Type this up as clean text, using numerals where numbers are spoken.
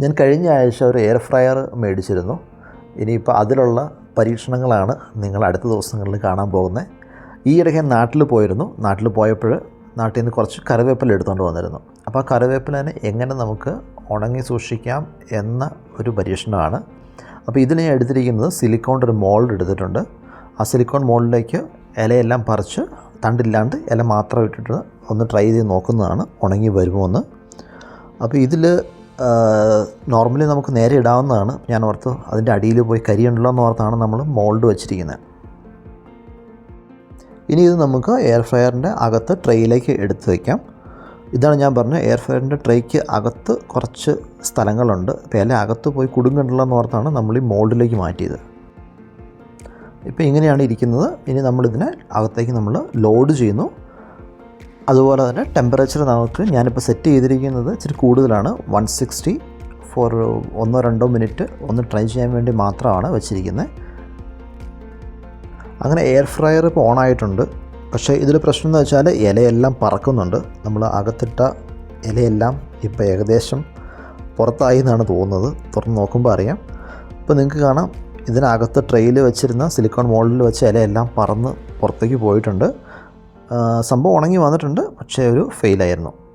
ഞാൻ കഴിഞ്ഞ ആഴ്ച ഒരു എയർ ഫ്രയർ മേടിച്ചിരുന്നു. ഇനിയിപ്പോൾ അതിലുള്ള പരീക്ഷണങ്ങളാണ് നിങ്ങൾ അടുത്ത ദിവസങ്ങളിൽ കാണാൻ പോകുന്നത്. ഈയിടയ്ക്ക് ഞാൻ നാട്ടിൽ പോയിരുന്നു. നാട്ടിൽ പോയപ്പോൾ നാട്ടിൽ നിന്ന് കുറച്ച് കറിവേപ്പില എടുത്തുകൊണ്ട് വന്നിരുന്നു. അപ്പോൾ ആ കറിവേപ്പിലനെ എങ്ങനെ നമുക്ക് ഉണങ്ങി സൂക്ഷിക്കാം എന്ന ഒരു പരീക്ഷണമാണ്. അപ്പോൾ ഇതിന് ഞാൻ എടുത്തിരിക്കുന്നത് സിലിക്കോണിൻ്റെ ഒരു മോൾഡ് എടുത്തിട്ടുണ്ട്. ആ സിലിക്കോൺ മോൾഡിലേക്ക് ഇലയെല്ലാം പറിച്ച് തണ്ടില്ലാണ്ട് ഇല മാത്രം ഇട്ടിട്ട് ഒന്ന് ട്രൈ ചെയ്ത് നോക്കുന്നതാണ് ഉണങ്ങി വരുമോ എന്ന്. അപ്പോൾ ഇതിൽ നോർമലി നമുക്ക് നേരെ ഇടാവുന്നതാണ്. ഞാൻ ഓർത്ത് അതിൻ്റെ അടിയിൽ പോയി കരിയുണ്ടല്ലോ എന്ന് ഓർത്താണ് നമ്മൾ മോൾഡ് വെച്ചിരിക്കുന്നത്. ഇനി ഇത് നമുക്ക് എയർ ഫ്രയറിൻ്റെ അകത്ത് ട്രേയിലേക്ക് എടുത്ത് വയ്ക്കാം. ഇതാണ് ഞാൻ പറഞ്ഞ എയർ ഫ്രയറിൻ്റെ ട്രേക്ക് അകത്ത് കുറച്ച് സ്ഥലങ്ങളുണ്ട്. അപ്പോൾ ഇല അകത്ത് പോയി കുടുങ്ങണ്ടല്ലോ എന്ന് ഓർത്താണ് നമ്മൾ ഈ മോൾഡിലേക്ക് മാറ്റിയത്. ഇപ്പോൾ ഇങ്ങനെയാണ് ഇരിക്കുന്നത്. ഇനി നമ്മളിതിനെ അകത്തേക്ക് നമ്മൾ ലോഡ് ചെയ്യുന്നു. അതുപോലെ തന്നെ ടെമ്പറേച്ചർ നമുക്ക് ഞാനിപ്പോൾ സെറ്റ് ചെയ്തിരിക്കുന്നത് ഇച്ചിരി കൂടുതലാണ്. 160 ഫോർ 1-2 മിനിറ്റ് ഒന്ന് ട്രൈ ചെയ്യാൻ വേണ്ടി മാത്രമാണ് വെച്ചിരിക്കുന്നത്. അങ്ങനെ എയർ ഫ്രയർ ഇപ്പോൾ ഓണായിട്ടുണ്ട്. പക്ഷേ ഇതിൽ പ്രശ്നം എന്ന് വെച്ചാൽ ഇലയെല്ലാം പറക്കുന്നുണ്ട്. നമ്മൾ അകത്തിട്ട ഇലയെല്ലാം ഇപ്പോൾ ഏകദേശം പുറത്തായി എന്നാണ് തോന്നുന്നത്. തുറന്ന് നോക്കുമ്പോൾ അറിയാം. ഇപ്പോൾ നിങ്ങൾക്ക് കാണാം ഇതിനകത്ത് ട്രെയിൽ വെച്ചിരുന്ന സിലിക്കോൺ മോൾഡിൽ വെച്ച ഇലയെല്ലാം പറന്ന് പുറത്തേക്ക് പോയിട്ടുണ്ട്. സംഭവം ഉണങ്ങി വന്നിട്ടുണ്ട്, പക്ഷേ ഒരു ഫെയിലായിരുന്നു.